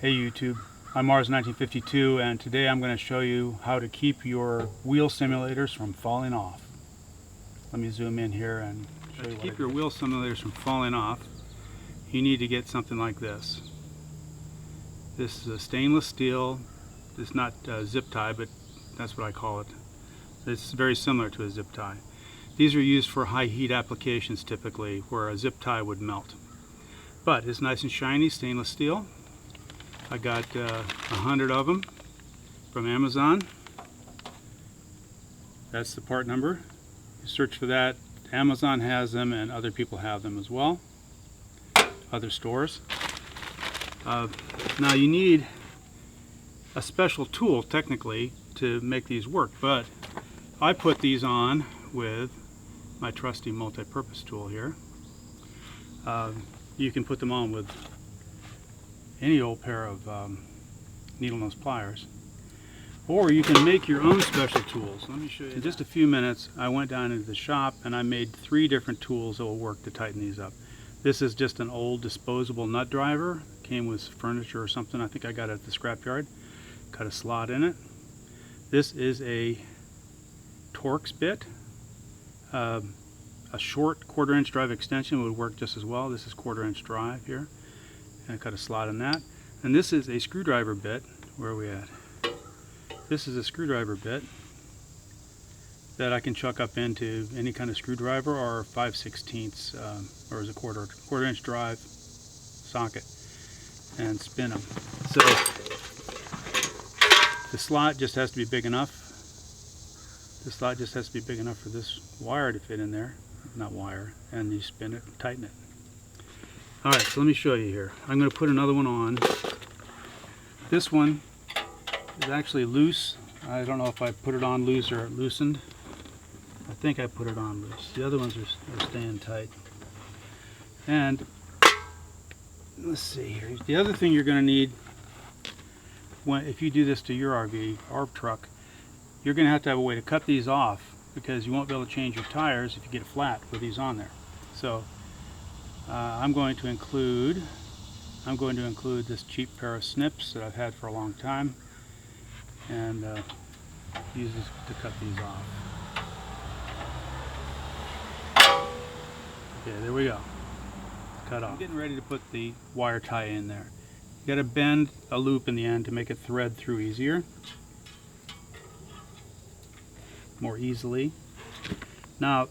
Hey YouTube, I'm Mars1952 and today I'm going to show you how to keep your wheel simulators from falling off. Let me zoom in here and show you. To keep your wheel simulators from falling off, you need to get something like this. This is a stainless steel. It's not zip tie, but that's what I call it. It's very similar to a zip tie. These are used for high heat applications typically, where a zip tie would melt. But it's nice and shiny stainless steel. I got 100 of them from Amazon. That's the part number. You search for that. Amazon has them and other people have them as well. Other stores. Now you need a special tool technically to make these work, but I put these on with my trusty multi-purpose tool here. You can put them on with any old pair of needle nose pliers, or you can make your own special tools. Let me show you. In just a few minutes I went down into the shop and I made 3 different tools that will work to tighten these up. This is just an old disposable nut driver. Came with furniture or something. I think I got it at the scrapyard. Cut a slot in it. This is a Torx bit. A short 1/4 inch drive extension would work just as well. This is 1/4 inch drive here. And I cut a slot in that. And this is a screwdriver bit. Where are we at? This is a screwdriver bit that I can chuck up into any kind of screwdriver or 5/16 or as a 1/4 inch drive socket and spin them. So the slot just has to be big enough. The slot just has to be big enough for this wire to fit in there. Not wire. And you spin it and tighten it. Alright, so let me show you here. I'm going to put another one on. This one is actually loose. I don't know if I put it on loose or loosened. I think I put it on loose. The other ones are staying tight. And let's see here. The other thing you're going to need if you do this to your RV or truck, you're going to have a way to cut these off, because you won't be able to change your tires if you get flat with these on there. So I'm going to include this cheap pair of snips that I've had for a long time, and use this to cut these off. Okay, there we go. Cut off. I'm getting ready to put the wire tie in there. You got to bend a loop in the end to make it thread through easier, more easily. Now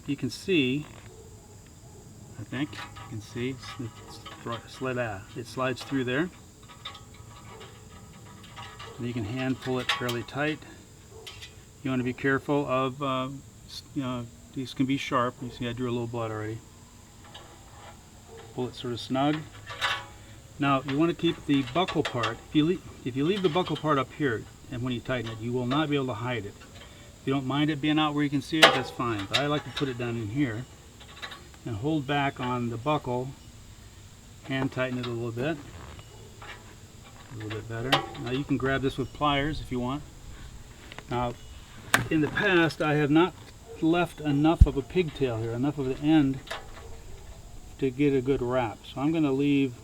you can see, I think you can see it slides through there, and you can hand pull it fairly tight. You want to be careful of these can be sharp. You see I drew a little blood already. Pull it sort of snug. Now you want to keep the buckle part. If you leave the buckle part up here, and when you tighten it, you will not be able to hide it. If you don't mind it being out where you can see it, that's fine. But I like to put it down in here and hold back on the buckle, hand tighten it a little bit better. Now you can grab this with pliers if you want. Now in the past I have not left enough of a pigtail here, enough of the end to get a good wrap. So I'm going to leave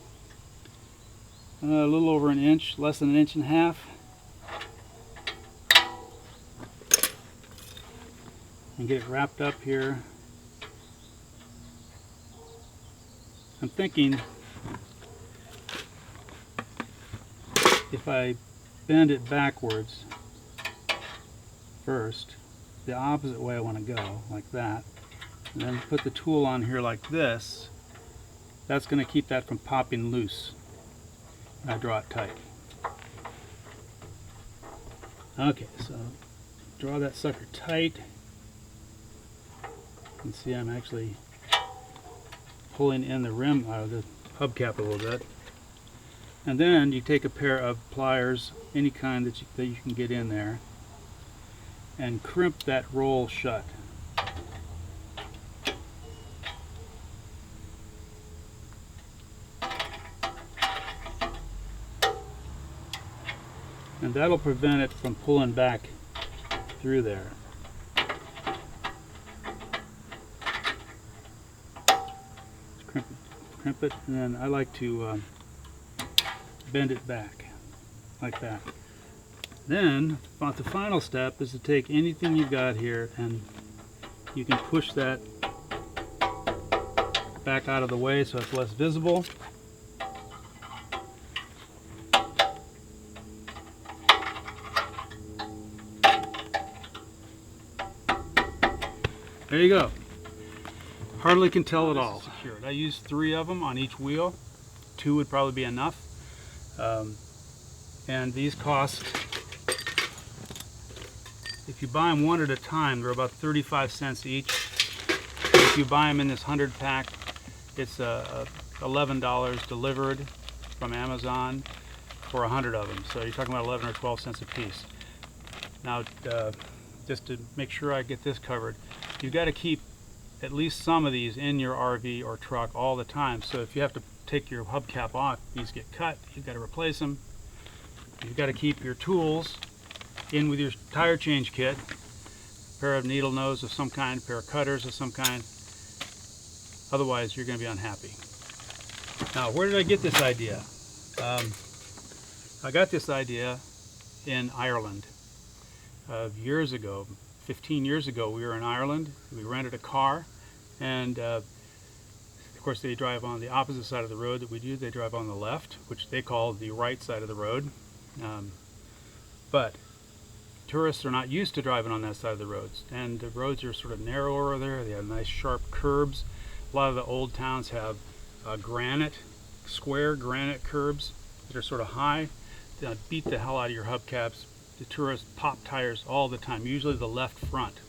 a little over an inch, less than 1.5 inches. And get it wrapped up here. I'm thinking if I bend it backwards first, the opposite way I want to go, like that, and then put the tool on here like this, that's going to keep that from popping loose when I draw it tight. Okay, so draw that sucker tight. You can see I'm actually pulling in the rim out of the hubcap a little bit. And then you take a pair of pliers, any kind that you can get in there, and crimp that roll shut. And that'll prevent it from pulling back through there. Crimp it, and then I like to bend it back like that. Then about the final step is to take anything you've got here and you can push that back out of the way so it's less visible. There you go. Hardly can tell at all. Secured. I used 3 of them on each wheel. 2 would probably be enough. And these cost, if you buy them one at a time, they're about 35 cents each. If you buy them in this 100 pack, it's $11 delivered from Amazon for 100 of them. So you're talking about 11 or 12 cents a piece. Now, just to make sure I get this covered, you've got to keep at least some of these in your RV or truck all the time. So if you have to take your hubcap off, these get cut, you've got to replace them. You've got to keep your tools in with your tire change kit, a pair of needle nose of some kind, a pair of cutters of some kind. Otherwise, you're going to be unhappy. Now, where did I get this idea? I got this idea in Ireland years ago. 15 years ago, we were in Ireland. We rented a car, and of course, they drive on the opposite side of the road that we do. They drive on the left, which they call the right side of the road. But tourists are not used to driving on that side of the roads, and the roads are sort of narrower there. They have nice sharp curbs. A lot of the old towns have square granite curbs that are sort of high. They beat the hell out of your hubcaps. The tourists pop tires all the time, usually the left front.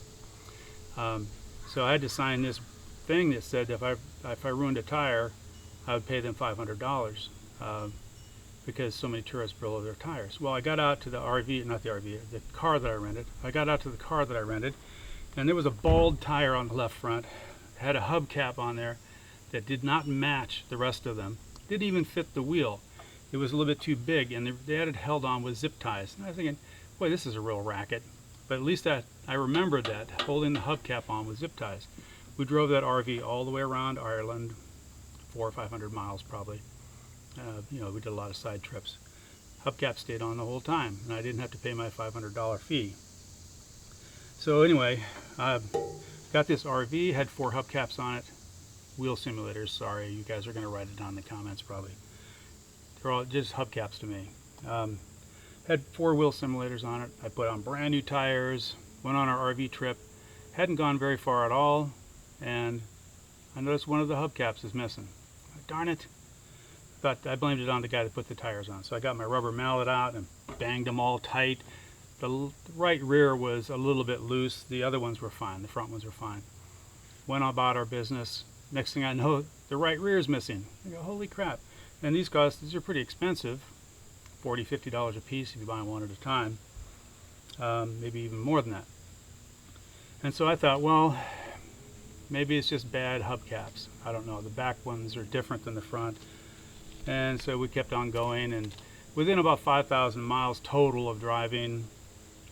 So I had to sign this thing that said if I ruined a tire, I would pay them $500 because so many tourists blow their tires. Well, I got out to the car that I rented. I got out to the car that I rented, and there was a bald tire on the left front. It had a hubcap on there that did not match the rest of them. Didn't even fit the wheel. It was a little bit too big, and they had it held on with zip ties. And I was thinking, boy, this is a real racket. But at least I remembered that, holding the hubcap on with zip ties. We drove that RV all the way around Ireland, 400 or 500 miles probably. We did a lot of side trips. Hubcap stayed on the whole time, and I didn't have to pay my $500 fee. So anyway, I got this RV, had 4 hubcaps on it. Wheel simulators, sorry, you guys are going to write it down in the comments probably. They're all just hubcaps to me. Had 4 wheel simulators on it. I put on brand new tires, went on our RV trip, hadn't gone very far at all, and I noticed one of the hubcaps is missing. Darn it. But I blamed it on the guy that put the tires on. So I got my rubber mallet out and banged them all tight. The right rear was a little bit loose. The other ones were fine. The front ones were fine. Went on about our business. Next thing I know, the right rear is missing. I go, holy crap. And these are pretty expensive. $40, $50 a piece if you buy them one at a time. Maybe even more than that. And so I thought, well, maybe it's just bad hubcaps. I don't know. The back ones are different than the front. And so we kept on going, and within about 5,000 miles total of driving,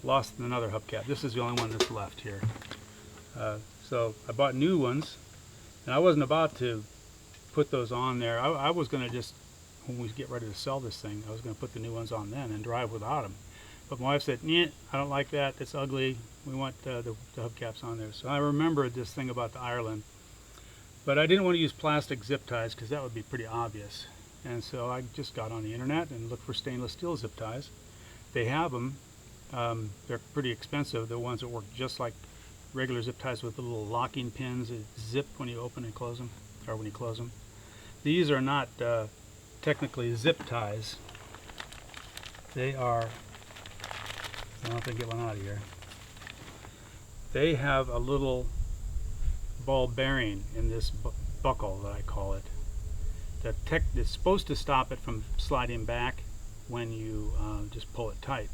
lost another hubcap. This is the only one that's left here. So I bought new ones, and I wasn't about to put those on there. I was going to just, when we get ready to sell this thing, I was going to put the new ones on then and drive without them. But my wife said, "Nyeh, I don't like that. It's ugly. We want the hubcaps on there." So I remembered this thing about the Ireland. But I didn't want to use plastic zip ties because that would be pretty obvious. And so I just got on the internet and looked for stainless steel zip ties. They have them. They're pretty expensive. The ones that work just like regular zip ties with the little locking pins that zip when you open and close them, or when you close them. These are not technically zip ties. They are, I don't know if I can get one out of here. They have a little ball bearing in this buckle that I call it. It's supposed to stop it from sliding back when you just pull it tight.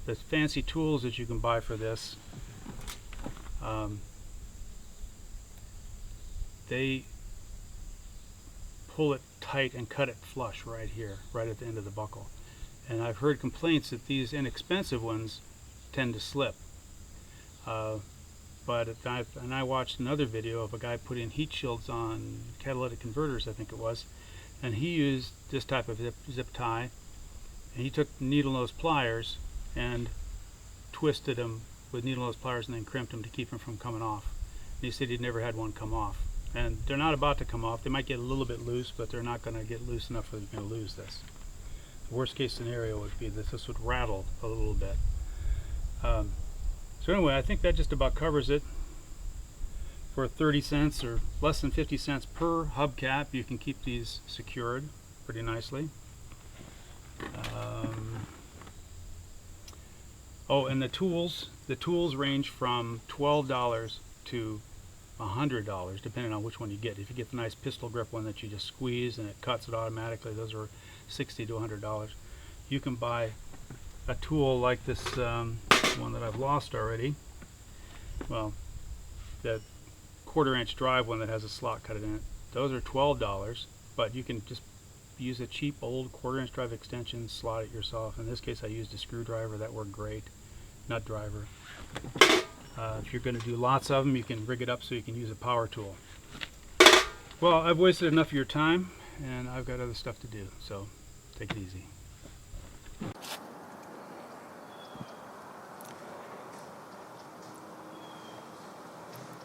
The fancy tools that you can buy for this, they pull it tight and cut it flush right here, right at the end of the buckle. And I've heard complaints that these inexpensive ones tend to slip. But I watched another video of a guy putting heat shields on catalytic converters, I think it was, and he used this type of zip tie, And he took needle nose pliers and twisted them with needle nose pliers and then crimped them to keep them from coming off. And he said he'd never had one come off. And they're not about to come off. They might get a little bit loose, but they're not going to get loose enough that you're going to lose this. The worst case scenario would be that this would rattle a little bit. So anyway, I think that just about covers it. For 30 cents or less than 50 cents per hubcap, you can keep these secured pretty nicely. Oh, and the tools range from $12 to $100, depending on which one you get. If you get the nice pistol grip one that you just squeeze and it cuts it automatically, those are $60 to $100. You can buy a tool like this one that I've lost already. Well, the 1/4 inch drive one that has a slot cut in it. Those are $12, but you can just use a cheap old 1/4 inch drive extension, slot it yourself. In this case, I used a screwdriver. That worked great. Nut driver. If you're going to do lots of them, you can rig it up so you can use a power tool. Well, I've wasted enough of your time, and I've got other stuff to do, so take it easy.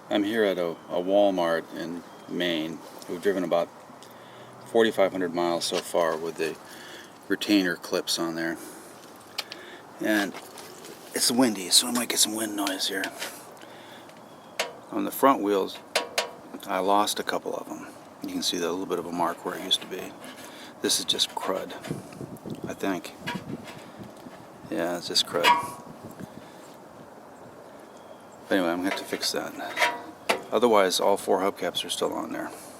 I'm here at a Walmart in Maine. We've driven about 4,500 miles so far with the retainer clips on there. And it's windy, so I might get some wind noise here. On the front wheels, I lost a couple of them. You can see that little bit of a mark where it used to be. This is just crud, I think. Yeah, it's just crud. But anyway, I'm going to have to fix that. Otherwise, all 4 hubcaps are still on there.